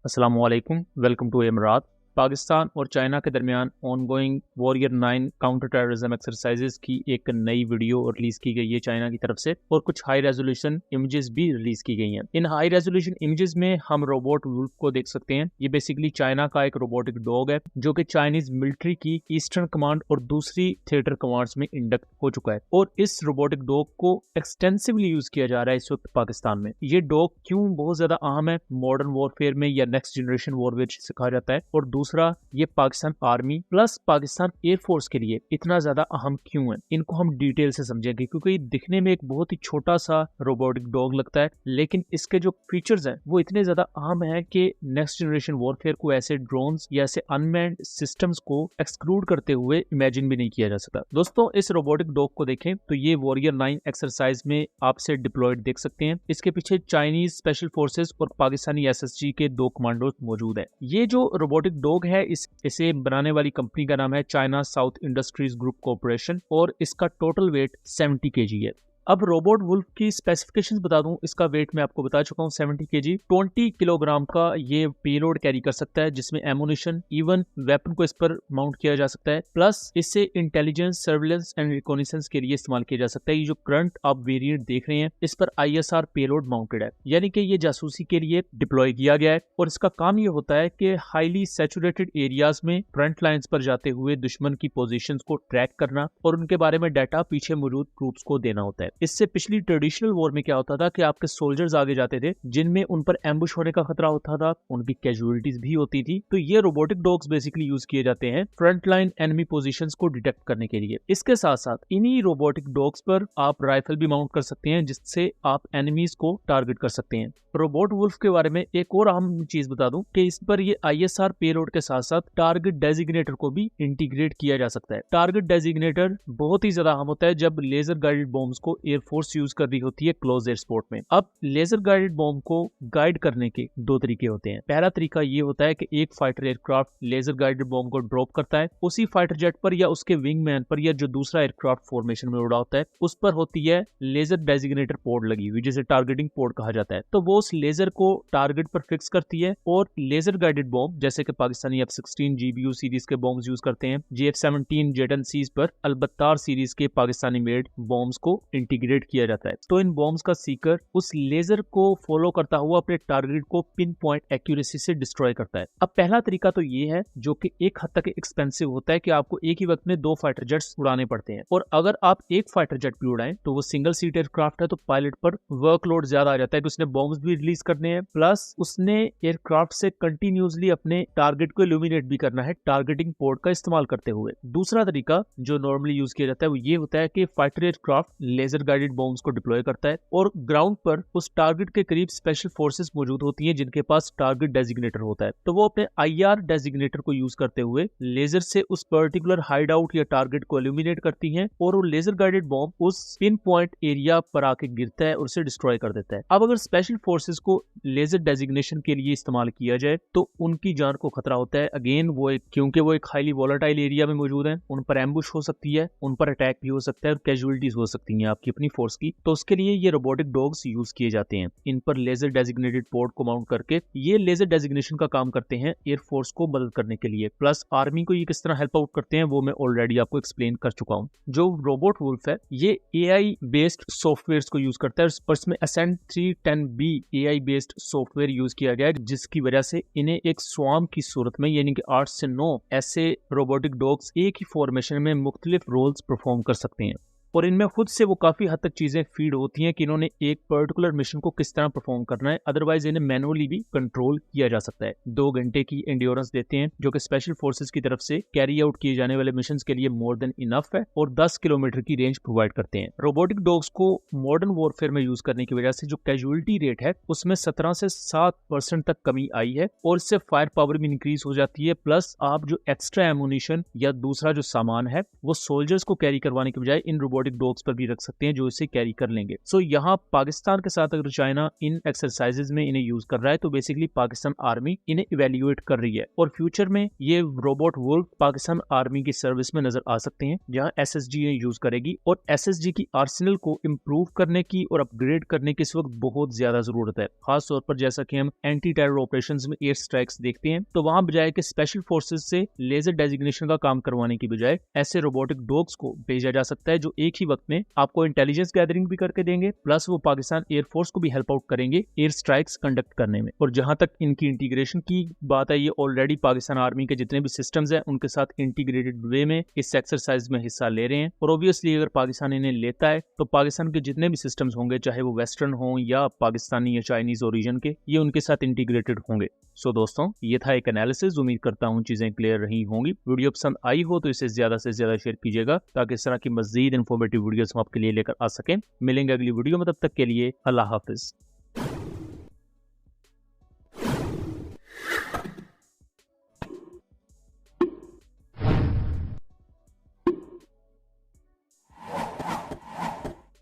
अस्सलाम वालेकुम, welcome to Imarat. Pakistan और चाइना के दरमियान ongoing warrior 9 counter terrorism exercises की एक नई वीडियो रिलीज की गई है चाइना की तरफ से, और कुछ हाई रेजोल्यूशन इमेजेस भी रिलीज की गई हैं। इन हाई रेजोल्यूशन इमेजेस में हम रोबोट वुल्फ को देख सकते हैं। ये बेसिकली चाइना का एक रोबोटिक डॉग है जो कि चाइनीज मिलिट्री की ईस्टर्न कमांड और दूसरी थिएटर कमांड्स में इंडक्ट हो चुका है, और इस रोबोटिक डॉग को एक्सटेंसिवली यूज किया जा रहा है इस वक्त पाकिस्तान में। ये डॉग क्यों बहुत ज्यादा अहम है मॉडर्न वॉरफेयर में या नेक्स्ट जनरेशन वॉरफेयर सिखाया जाता है, और दूसरा ये Pakistan army plus Pakistan air force के लिए इतना ज्यादा अहम क्यों है, इनको हम डिटेल से समझेंगे। क्योंकि दिखने में एक बहुत ही छोटा सा रोबोटिक डॉग लगता है, लेकिन इसके जो फीचर्स हैं वो इतने ज्यादा अहम हैं कि नेक्स्ट जनरेशन वॉरफेयर को ऐसे ड्रोन्स या ऐसे अनमैन्ड सिस्टम्स को एक्सक्लूड करते हुए इमेजिन भी नहीं किया जा सकता। दोस्तों, इस रोबोटिक डॉग को देखें तो ये वॉरियर 9 एक्सरसाइज में आपसे डिप्लॉयड देख सकते हैं। इसके पीछे चाइनीज स्पेशल फोर्सेस और पाकिस्तानी एसएसजी के 2 कमांडोज मौजूद हैं। ये जो रोबोटिक डॉग है इसे बनाने वाली कंपनी का नाम है China south industries group corporation, और इसका टोटल वेट 70 kg है। अब रोबोट वुल्फ की स्पेसिफिकेशंस बता दूं, इसका वेट मैं आपको बता चुका हूं 70 kg। 20 किलोग्राम का ये पेलोड कैरी कर सकता है, जिसमें एमुनिशन इवन वेपन को इस पर माउंट किया जा सकता है, प्लस इसे इंटेलिजेंस सर्विलेंस एंड रिकॉनिसेंस के लिए इस्तेमाल किया जा सकता है। ये जो करंट आप वेरिएंट देख रहे हैं इस पर ISR पेलोड माउंटेड है, यानी कि ये जासूसी के लिए डिप्लॉय किया गया है, और इसका काम ये होता है कि हाईली सैचुरेटेड एरियाज में फ्रंट लाइंस पर जाते हुए दुश्मन की पोजीशंस को ट्रैक करना और उनके बारे में डाटा पीछे मौजूद ट्रूप्स को देना होता है। इससे पिछली ट्रेडिशनल वॉर में क्या होता था कि आपके सोल्जर्स आगे जाते थे जिनमें उन पर एम्बुश होने का खतरा होता था, उनकी कैजुअलिटीज भी होती थी। तो ये रोबोटिक डॉग्स बेसिकली यूज किए जाते हैं फ्रंटलाइन एनिमी पोजीशंस को डिटेक्ट करने के लिए। इसके साथ साथ इन्हीं रोबोटिक डॉग्स पर आप राइफल भी माउंट कर सकते हैं, जिससे आप एनिमीज को टारगेट कर सकते हैं। रोबोट वुल्फ के बारे में एक और अहम चीज बता दूं कि इस पर ये ISR पेलोड के साथ साथ टारगेट डेजिग्नेटर को भी इंटीग्रेट किया जा सकता है। टारगेट डेजिग्नेटर बहुत ही ज्यादा अहम होता है जब लेजर गाइडेड बॉम्ब्स को एयरफोर्स यूज कर रही होती है क्लोज एयर सपोर्ट में। अब लेजर गाइडेड बॉम्ब को गाइड करने के 2 तरीके होते हैं। पहला तरीका ये होता है कि एक fighter aircraft laser guided bomb को ड्रॉप करता है, उसी फाइटर जेट पर या उसके विंगमैन पर या जो दूसरा एयरक्राफ्ट फॉर्मेशन में उड़ा होता है उस पर होती है लेजर डेजिग्नेटर पोर्ट लगी हुई, जिसे टारगेटिंग पोर्ट कहा जाता है। तो वो उस लेजर को टारगेट पर फिक्स करती है, और लेजर गाइडेड बॉम्ब जैसे कि पाकिस्तानी F-16 GBU सीरीज के बॉम्ब्स यूज करते हैं, JF-17 जेट-एंड-सीज पर अल्बत्तार सीरीज के पाकिस्तानी मेड बॉम्ब्स को इंटीग्रेट किया जाता है। तो इन बॉम्ब्स का सीकर उस लेजर को फॉलो करता हुआ अपने टारगेट को पिन पॉइंट एक्यूरेसी से डिस्ट्रॉय करता है। अब पहला तरीका तो ये है जो कि एक हद तक एक्सपेंसिव होता है कि आपको एक ही वक्त में 2 फाइटर जेट्स उड़ाने पड़ते हैं, और अगर आप एक फाइटर जेट भी उड़ाएं तो वो सिंगल सीट एयरक्राफ्ट है, तो पायलट पर वर्कलोड ज्यादा आ जाता है कि उसने बॉम्ब्स भी रिलीज करने हैं, प्लस उसने एयरक्राफ्ट से कंटिन्यूसली अपने टारगेट को इल्यूमिनेट भी करना है टारगेटिंग पोर्ट का इस्तेमाल करते हुए। दूसरा तरीका जो नॉर्मली यूज किया जाता है वो ये होता है कि fighter aircraft laser guided bombs को डिप्लॉय करता है, और ग्राउंड पर उस टारगेट के करीब स्पेशल फोर्सेस मौजूद होती हैं जिनके पास टारगेट डेजिग्नेटर होता है। तो वो अपने IR डेजिग्नेटर को यूज करते हुए लेजर से उस पर्टिकुलर हाइड आउट या टारगेट को इल्यूमिनेट करती हैं, और वो लेजर गाइडेड बॉम्ब उस पिन पॉइंट एरिया पर आके गिरता है और उसे डिस्ट्रॉय कर देता है। अब अगर स्पेशल फोर्सेस को लेजर डेजिग्नेशन के लिए इस्तेमाल किया जाए तो उनकी जान को खतरा होता है। अगेन क्योंकि वो एक हाईली वॉलेटाइल एरिया में मौजूद है, उन पर एम्बुश हो सकती है, उन पर अटैक भी हो सकता है, और कैजुअलिटीज हो सकती हैं आपकी अपनी फोर्स की। तो उसके लिए ये रोबोटिक डॉग्स यूज किए जाते हैं। इन पर लेजर डेजिग्नेटेड पोर्ट को माउंट करके ये लेजर डेजिग्नेशन का काम करते हैं एयरफोर्स को मदद करने के लिए, प्लस आर्मी को ये किस तरह हेल्प आउट करते हैं वो मैं ऑलरेडी आपको एक्सप्लेन कर चुका हूँ। जो रोबोट वुल्फ है ये AI बेस्ड सॉफ्टवेयर को यूज करता है, और इसमें Ascent 310B AI based software use किया गया है, जिसकी वजह से इन्हें एक स्वाम की सूरत में यानी कि 8 से 9 ऐसे रोबोटिक डॉग्स एक ही फॉर्मेशन में मुख्तलिफ रोल्स परफॉर्म कर सकते हैं, और इनमें खुद से वो काफी हद तक चीजें फीड होती हैं कि इन्होंने एक पर्टिकुलर मिशन को किस तरह परफॉर्म करना है। अदरवाइज इन्हें मैनुअली भी कंट्रोल किया जा सकता है। 2 घंटे की एंड्योरेंस देते हैं जो कि स्पेशल फोर्सेस की तरफ से कैरी आउट किए जाने वाले मिशंस के लिए मोर देन इनफ है, और 10 किलोमीटर की रेंज प्रोवाइड करते हैं। रोबोटिक डॉग्स को मॉडर्न वॉरफेयर में यूज करने की वजह से जो कैजुअलिटी रेट है उसमें 17 से 7% तक कमी आई है, और इससे फायर पावर भी इंक्रीज हो जाती है। प्लस आप जो एक्स्ट्रा एमुनिशन या दूसरा जो सामान है वो सोल्जर्स को कैरी करवाने के बजाय इन रोबोटिक रोबोटिक डॉग्स पर भी रख सकते हैं जो इसे कैरी कर लेंगे। सो यहाँ पाकिस्तान के साथ अगर चाइना इन एक्सरसाइजेज में इन्हें यूज कर रहा है तो बेसिकली पाकिस्तान आर्मी इन्हें इवेल्युएट कर रही है और फ्यूचर में ये रोबोट वुल्फ पाकिस्तान आर्मी की सर्विस में नजर आ सकते हैं, जहां SSG यूज करेगी। और SSG की आर्सेनल को इम्प्रूव करने की और अपग्रेड करने की इस वक्त बहुत ज्यादा जरूरत है, खास तौर पर जैसा कि हम एंटी टेरर ऑपरेशंस में एयर स्ट्राइक्स देखते हैं, तो वहां बजाय कि स्पेशल फोर्सेज से लेजर डेजिग्नेशन का काम करवाने की बजाय ऐसे रोबोटिक डॉग्स को भेजा जा सकता है जो एक ही वक्त में आपको इंटेलिजेंस गैदरिंग भी करके देंगे, प्लस वो पाकिस्तान एयरफोर्स को भी हेल्प आउट करेंगे एयर स्ट्राइक्स कंडक्ट करने में। और जहां तक इनकी इंटीग्रेशन की बात है, ये ऑलरेडी पाकिस्तान आर्मी के जितने भी सिस्टम्स हैं उनके साथ इंटीग्रेटेड वे में इस एक्सरसाइज में हिस्सा ले रहे हैं। और ऑब्वियसली अगर पाकिस्तान इन्हें लेता है तो पाकिस्तान के जितने भी सिस्टम्स होंगे, चाहे वो वेस्टर्न हो या पाकिस्तानी या चाइनीज ओरिजिन के, ये उनके साथ इंटीग्रेटेड होंगे। सो दोस्तों, ये था एक एनालिसिस। उम्मीद करता हूँ चीजें क्लियर रही होंगी। वीडियो पसंद आई हो तो इसे ज्यादा से ज्यादा शेयर कीजिएगा ताकि इस तरह की मजीद इन्फॉर्मेटिव वीडियोस हम आपके लिए लेकर आ सकें। मिलेंगे अगली वीडियो में, तब तक के लिए अल्लाह हाफिज।